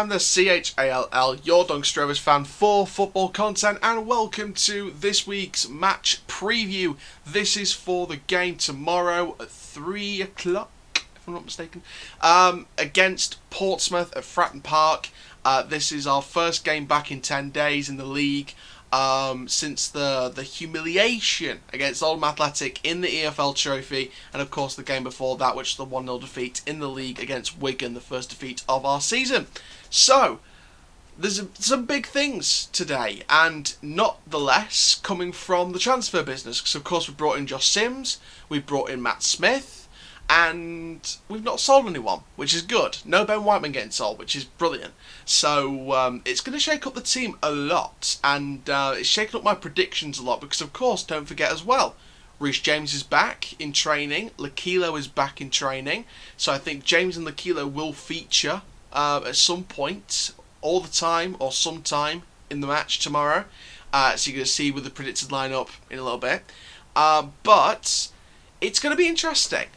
am the CHALL, your Doncaster Rovers fan for football content, and welcome to this week's match preview. This is for the game tomorrow at 3 o'clock, if I'm not mistaken, against Portsmouth at Fratton Park. This is our first game back in 10 days in the league. Since the humiliation against Oldham Athletic in the EFL Trophy, and of course the game before that, which was the 1-0 defeat in the league against Wigan, the first defeat of our season. So, there's some big things today, and not the less coming from the transfer business, because of course we brought in Josh Sims, we brought in Matt Smith, and we've not sold anyone, which is good. No Ben Whiteman getting sold, which is brilliant. So it's going to shake up the team a lot, and it's shaking up my predictions a lot, because of course, don't forget as well, Reece James is back in training, Lakilo is back in training, so I think James and Lakilo will feature at some point, all the time, or sometime in the match tomorrow. So you're going to see with the predicted lineup in a little bit. But it's going to be interesting.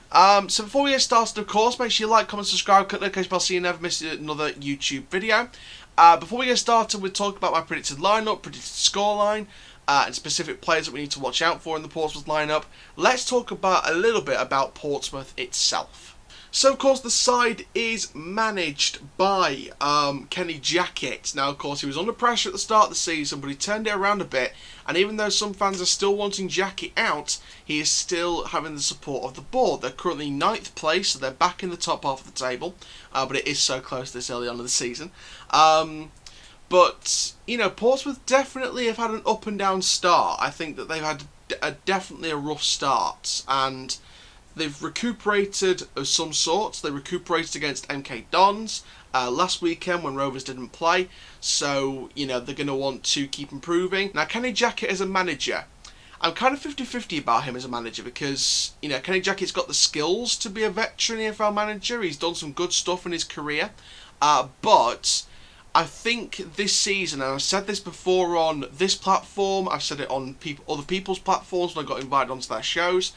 So before we get started, of course, make sure you like, comment, subscribe, click the notification bell so you never miss another YouTube video. Before we get started, we'll talk about my predicted lineup, predicted scoreline, and specific players that we need to watch out for in the Portsmouth lineup. Let's talk about a little bit about Portsmouth itself. So, of course, the side is managed by Kenny Jackett. Now, of course, he was under pressure at the start of the season, but he turned it around a bit. And even though some fans are still wanting Jackett out, he is still having the support of the board. They're currently 9th place, so they're back in the top half of the table. But it is so close this early on in the season. But, you know, Portsmouth definitely have had an up and down start. I think that they've had definitely a rough start. And they've recuperated of some sorts. They recuperated against MK Dons last weekend when Rovers didn't play. So, you know, they're going to want to keep improving. Now, Kenny Jackett as a manager, I'm kind of 50-50 about him as a manager because, you know, Kenny Jackett's got the skills to be a veteran EFL manager. He's done some good stuff in his career. But I think this season, and I've said this before on this platform, I've said it on other people's platforms when I got invited onto their shows,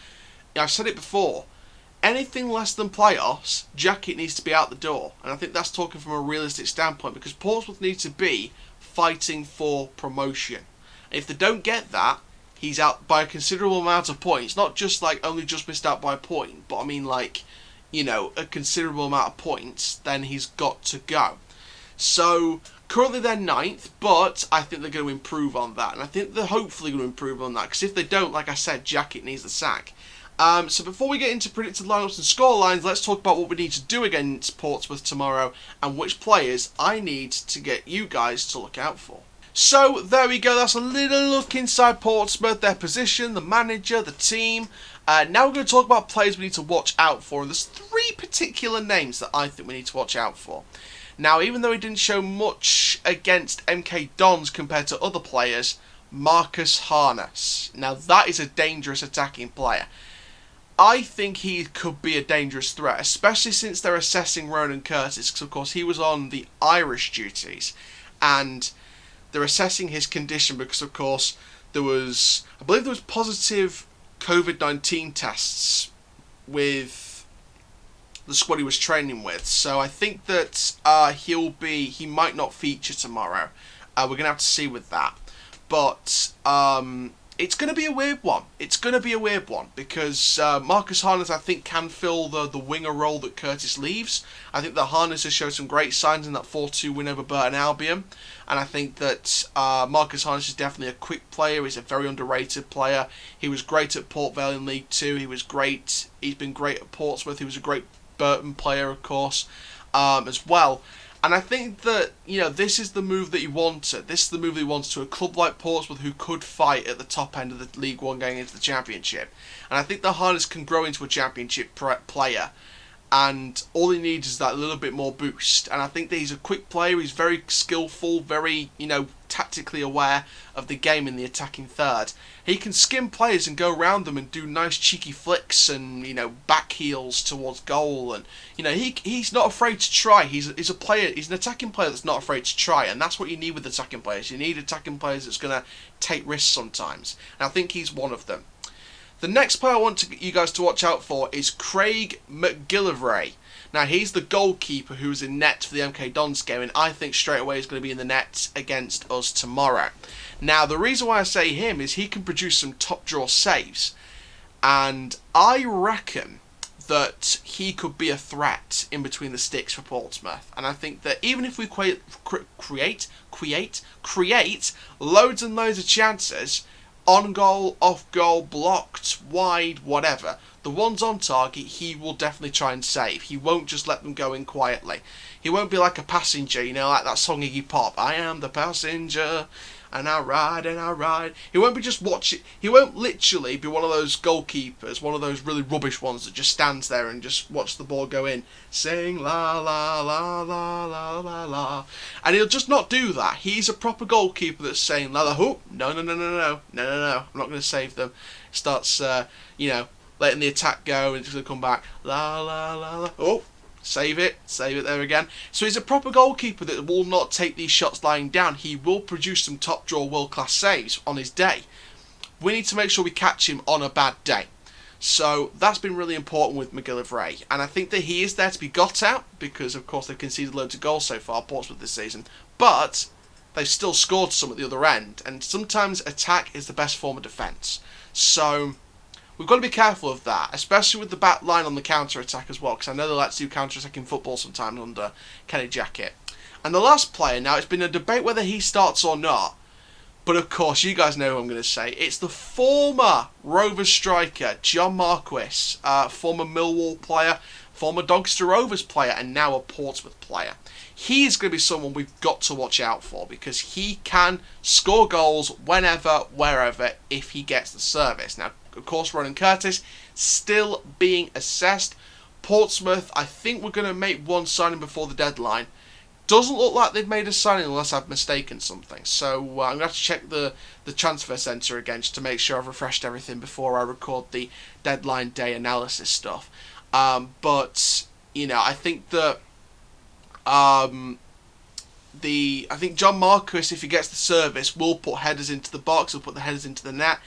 I've said it before, anything less than playoffs, Jackett needs to be out the door. And I think that's talking from a realistic standpoint, because Portsmouth needs to be fighting for promotion. And if they don't get that, he's out by a considerable amount of points. Not just like only just missed out by a point, but I mean like, you know, a considerable amount of points, then he's got to go. So currently they're 9th, but I think they're going to improve on that. And I think they're hopefully going to improve on that, because if they don't, like I said, Jackett needs the sack. So before we get into predicted lineups and scorelines, let's talk about what we need to do against Portsmouth tomorrow and which players I need to get you guys to look out for. So there we go, that's a little look inside Portsmouth, their position, the manager, the team. Now we're going to talk about players we need to watch out for, and there's 3 particular names that I think we need to watch out for. Now, even though he didn't show much against MK Dons compared to other players, Marquess. Now that is a dangerous attacking player. I think he could be a dangerous threat, especially since they're assessing Ronan Curtis, because of course he was on the Irish duties, and they're assessing his condition because of course I believe there was positive COVID-19 tests with the squad he was training with, so I think that he might not feature tomorrow. We're going to have to see with that, but it's going to be a weird one. It's going to be a weird one because Marquess, I think, can fill the winger role that Curtis leaves. I think that Harness has shown some great signs in that 4-2 win over Burton Albion. And I think that Marquess is definitely a quick player. He's a very underrated player. He was great at Port Vale in League 2. He's been great at Portsmouth. He was a great Burton player, of course, as well. And I think that, you know, this is the move that he wanted. This is the move that he wanted to a club like Portsmouth who could fight at the top end of the League One going into the Championship. And I think that Harness can grow into a Championship player. And all he needs is that little bit more boost. And I think that he's a quick player. He's very skillful, very, you know, tactically aware of the game in the attacking third. He can skim players and go around them and do nice cheeky flicks and, you know, back heels towards goal. And, you know, he's not afraid to try. He's a player. He's an attacking player that's not afraid to try. And that's what you need with attacking players. You need attacking players that's going to take risks sometimes. And I think he's one of them. The next player I want you guys to watch out for is Craig McGillivray. Now, he's the goalkeeper who was in net for the MK Dons game, and I think straight away he's going to be in the net against us tomorrow. Now, the reason why I say him is he can produce some top draw saves, and I reckon that he could be a threat in between the sticks for Portsmouth. And I think that even if we create loads and loads of chances, on goal, off goal, blocked, wide, whatever, the ones on target he will definitely try and save. He won't just let them go in quietly. He won't be like a passenger, you know, like that song Iggy Pop, I am the passenger, and I ride and I ride. He won't be just watching. He won't literally be one of those goalkeepers, one of those really rubbish ones that just stands there and just watch the ball go in, saying la la la la la la la. And he'll just not do that. He's a proper goalkeeper that's saying la la. Oh, no, I'm not going to save them. Starts, letting the attack go and it's going to come back. La la la la. Oh. Save it there again. So he's a proper goalkeeper that will not take these shots lying down. He will produce some top draw world-class saves on his day. We need to make sure we catch him on a bad day. So that's been really important with McGillivray. And I think that he is there to be got at because, of course, they've conceded loads of goals so far, Portsmouth, this season. But they've still scored some at the other end. And sometimes attack is the best form of defence. So we've got to be careful of that, especially with the back line on the counter-attack as well, because I know they like to do counter-attacking football sometimes under Kenny Jackett. And the last player, now, it's been a debate whether he starts or not, but of course, you guys know who I'm going to say. It's the former Rovers striker, John Marquess, former Millwall player, former Doncaster Rovers player, and now a Portsmouth player. He is going to be someone we've got to watch out for because he can score goals whenever, wherever, if he gets the service. Now, of course, Ronan Curtis still being assessed. Portsmouth, I think we're going to make one signing before the deadline. Doesn't look like they've made a signing unless I've mistaken something. So I'm going to have to check the transfer centre again just to make sure I've refreshed everything before I record the deadline day analysis stuff. But, I think that I think John Marquess, if he gets the service, will put headers into the box, will put the headers into the net.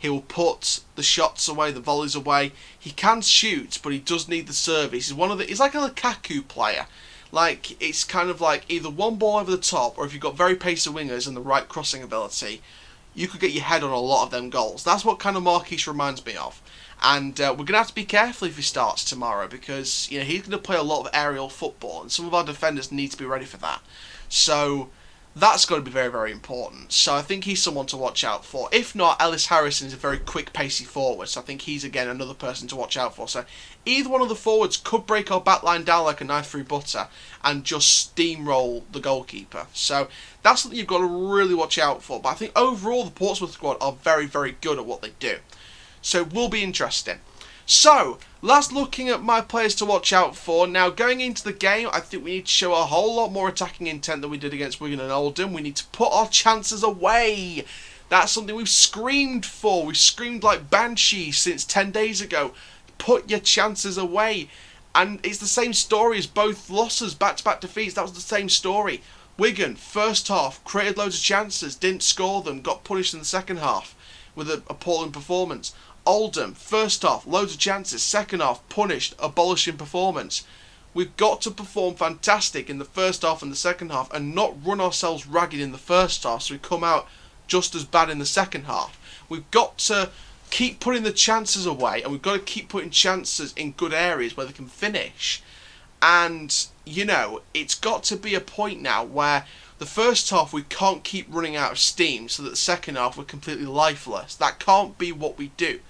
He will put the shots away, the volleys away. He can shoot, but he does need the service. He's like a Lukaku player. Like, it's kind of like either one ball over the top, or if you've got very pacey wingers and the right crossing ability, you could get your head on a lot of them goals. That's what kind of Marquise reminds me of. And we're going to have to be careful if he starts tomorrow because he's going to play a lot of aerial football, and some of our defenders need to be ready for that. So that's going to be very, very important. So I think he's someone to watch out for. If not, Ellis Harrison is a very quick, pacey forward. So I think he's, again, another person to watch out for. So either one of the forwards could break our back line down like a knife through butter and just steamroll the goalkeeper. So that's something you've got to really watch out for. But I think overall the Portsmouth squad are very, very good at what they do. So it will be interesting. So, last looking at my players to watch out for. Now, going into the game, I think we need to show a whole lot more attacking intent than we did against Wigan and Oldham. We need to put our chances away. That's something we've screamed for. We've screamed like banshees since 10 days ago. Put your chances away. And it's the same story as both losses, back-to-back defeats. That was the same story. Wigan, first half, created loads of chances, didn't score them, got punished in the second half with an appalling performance. Oldham, first half, loads of chances, second half, punished, abolishing performance. We've got to perform fantastic in the first half and the second half and not run ourselves ragged in the first half so we come out just as bad in the second half. We've got to keep putting the chances away and we've got to keep putting chances in good areas where they can finish. And, it's got to be a point now where the first half we can't keep running out of steam so that the second half we're completely lifeless. That can't be what we do.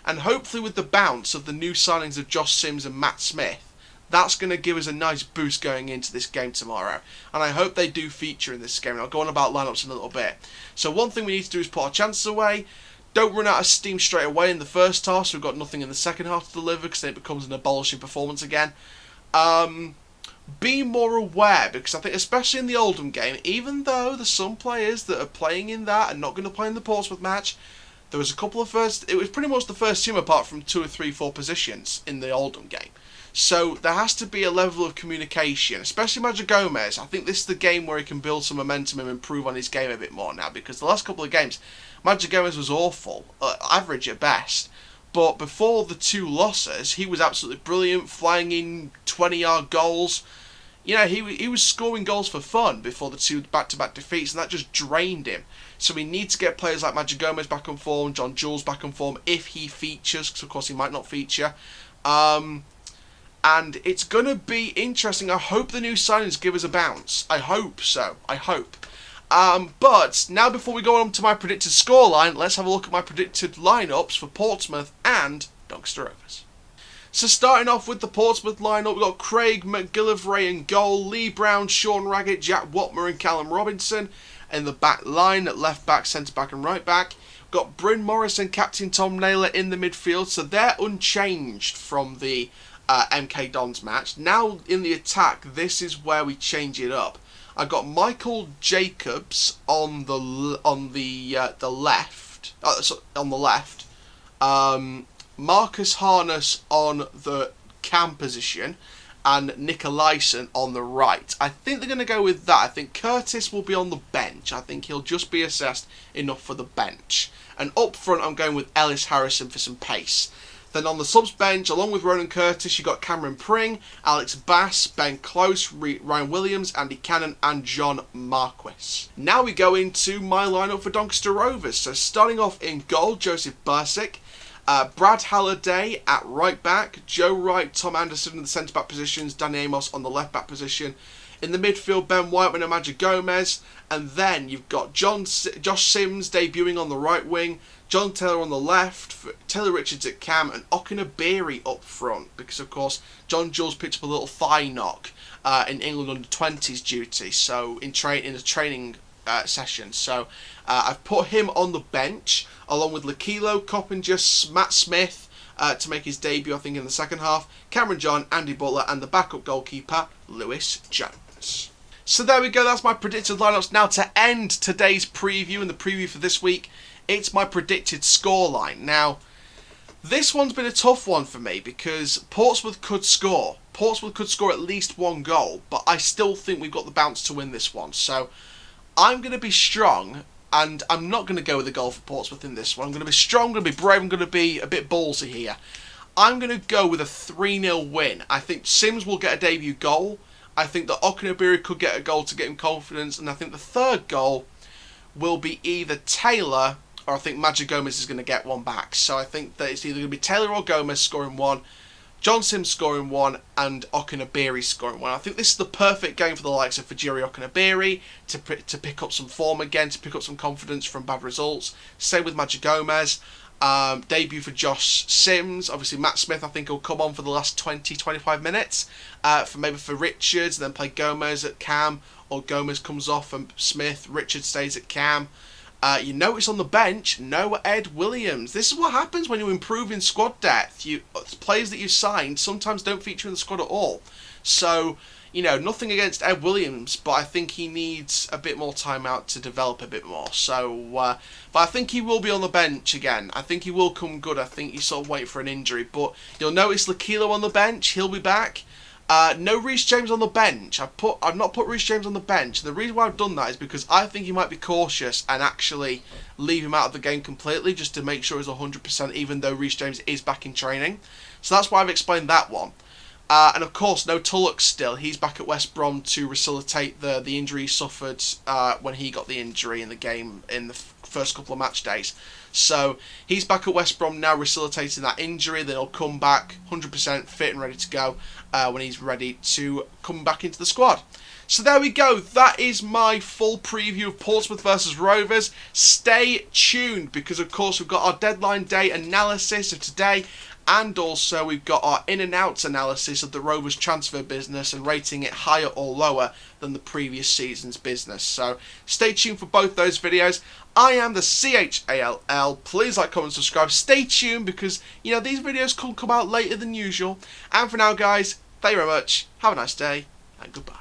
And hopefully with the bounce of the new signings of Josh Sims and Matt Smith, that's going to give us a nice boost going into this game tomorrow. And I hope they do feature in this game. And I'll go on about lineups in a little bit. So one thing we need to do is put our chances away. Don't run out of steam straight away in the first half so we've got nothing in the second half to deliver because then it becomes an abolishing performance again. Be more aware because I think especially in the Oldham game, even though there's some players that are playing in that and not going to play in the Portsmouth match, there was a couple of it was pretty much the first team apart from 2 or 3, 4 positions in the Oldham game. So there has to be a level of communication, especially Madrid Gomez. I think this is the game where he can build some momentum and improve on his game a bit more now because the last couple of games, Madrid Gomez was awful, average at best. But before the 2 losses, he was absolutely brilliant, flying in 20-yard goals. You know, he was scoring goals for fun before the 2 back-to-back defeats, and that just drained him. So we need to get players like Matchday Gomez back on form, John Jules back on form, if he features, because of course he might not feature. And it's going to be interesting. I hope the new signings give us a bounce. I hope so. I hope. But now, before we go on to my predicted scoreline, let's have a look at my predicted lineups for Portsmouth and Doncaster Rovers. So starting off with the Portsmouth lineup, we've got Craig McGillivray in goal, Lee Brown, Sean Raggett, Jack Watmer and Callum Robinson in the back line at left back, centre back and right back. We've got Bryn Morris and Captain Tom Naylor in the midfield, so they're unchanged from the MK Dons match. Now in the attack, this is where we change it up. I've got Michael Jacobs on the left. Marcus Harness on the cam position, and Nicolaisen on the right. I think they're going to go with that. I think Curtis will be on the bench. I think he'll just be assessed enough for the bench. And up front, I'm going with Ellis Harrison for some pace. Then on the subs bench, along with Ronan Curtis, you've got Cameron Pring, Alex Bass, Ben Close, Ryan Williams, Andy Cannon and John Marquess. Now we go into my lineup for Doncaster Rovers. So starting off in goal, Joseph Bursick. Brad Halliday at right back, Joe Wright, Tom Anderson in the centre back positions, Danny Amos on the left back position. In the midfield, Ben Whiteman and Matchday Gomez, and then you've got Josh Sims debuting on the right wing, John Taylor on the left, Taylor Richards at cam, and Okunabiri up front, because of course John Jules picked up a little thigh knock in England under-20s duty, so in a training session. So I've put him on the bench along with Lakilo, Coppinger, Matt Smith to make his debut, I think, in the second half, Cameron John, Andy Butler and the backup goalkeeper Lewis Jones. So there we go, that's my predicted lineups. Now to end today's preview and the preview for this week, it's my predicted scoreline. Now this one's been a tough one for me because Portsmouth could score. Portsmouth could score at least 1 goal, but I still think we've got the bounce to win this one. So I'm going to be strong, and I'm not going to go with a goal for Portsmouth in this one. I'm going to be strong, I'm going to be brave, I'm going to be a bit ballsy here. I'm going to go with a 3-0 win. I think Sims will get a debut goal. I think that Okunabiri could get a goal to get him confidence, and I think the third goal will be either Taylor or I think Matchday Gomez is going to get one back. So I think that it's either going to be Taylor or Gomez scoring 1, John Sims scoring 1 and Okunabiri scoring 1. I think this is the perfect game for the likes of Fajiri Okunabiri to pick up some form again, to pick up some confidence from bad results. Same with Matchday Gomez. Debut for Josh Sims. Obviously Matt Smith I think will come on for the last 20-25 minutes for Richards, and then play Gomez at cam, or Gomez comes off and Smith, Richards stays at cam. You notice on the bench, no Ed Williams. This is what happens when you improve in squad depth. Players that you signed sometimes don't feature in the squad at all. So, you know, nothing against Ed Williams, but I think he needs a bit more time out to develop a bit more. So, but I think he will be on the bench again. I think he will come good. I think he's sort of waiting for an injury. But you'll notice Lakilo on the bench. He'll be back. No Reece James on the bench. I've not put Reece James on the bench. The reason why I've done that is because I think he might be cautious and actually leave him out of the game completely just to make sure he's 100%, even though Reece James is back in training. So that's why I've explained that one. And of course, no Tulloch still. He's back at West Brom to facilitate the injury he suffered when he got the injury in the game in the first couple of match days. So he's back at West Brom now, facilitating that injury. Then he'll come back 100% fit and ready to go when he's ready to come back into the squad. So there we go. That is my full preview of Portsmouth versus Rovers. Stay tuned because, of course, we've got our deadline day analysis of today. And also we've got our in and outs analysis of the Rovers transfer business and rating it higher or lower than the previous season's business. So stay tuned for both those videos. I am the CHALL. Please like, comment, subscribe. Stay tuned because, you know, these videos could come out later than usual. And for now, guys, thank you very much. Have a nice day and goodbye.